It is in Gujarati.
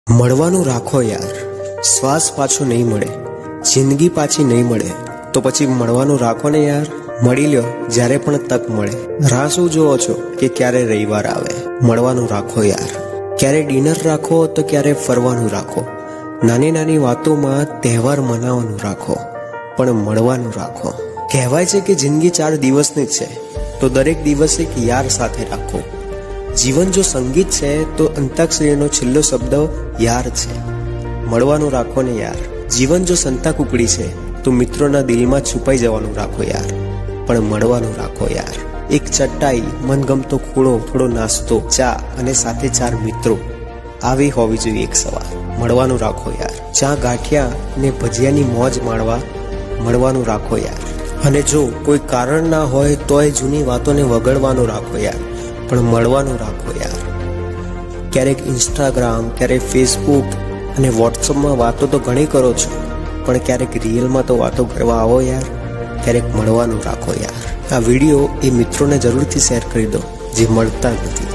મળવાનું રાખો યાર, શ્વાસ પાછો નહીં મળે, જિંદગી પાછી નહીં મળે તો પછી મળવાનું રાખો ને યાર. મળી લ્યો જ્યારે પણ તક મળે. રાહ શું જોવો છો કે ક્યારે રવિવાર આવે? મળવાનું રાખો યાર. ક્યારે ડિનર રાખો તો ક્યારે ફરવાનું રાખો. નાની નાની વાતોમાં તહેવાર મનાવવાનું રાખો, પણ મળવાનું રાખો. કહેવાય છે કે જિંદગી 4 દિવસની જ છે, તો દરેક દિવસે એક યાર સાથે રાખો. જીવન જો સંગીત છે તો અંતાક્ષરીનો છેલ્લો શબ્દ યાર છે. મળવાનું રાખો ને યાર. જીવન જો સંતા કુકડી છે તો મિત્રોના દિલમાં છુપાઈ જવાનું રાખો યાર, પણ મળવાનું રાખો યાર. એક ચટાઈ, મનગમતો ખૂણો, થોડો નાસ્તો, ચા અને સાથે 4 મિત્રો, આવી હોવી જોઈએ એક સવાર. મળવાનું રાખો યાર. ચા, ગાંઠિયા ને ભજીયાની મોજ માણવા મળવાનું રાખો યાર. અને જો કોઈ કારણ ના હોય તોય જૂની વાતોને વગડવાનું રાખો યાર, પણ મળવાનું રાખો યાર. ક્યારેક ઇન્સ્ટાગ્રામ, ક્યારેક ફેસબુક અને વોટ્સઅપમાં વાતો તો ઘણી કરો છો, પણ ક્યારેક રિયલમાં તો વાતો કરવા આવો યાર. ક્યારેક મળવાનું રાખો યાર. આ વિડીયો એ મિત્રોને જરૂરથી શેર કરી દો જે મળતા નથી.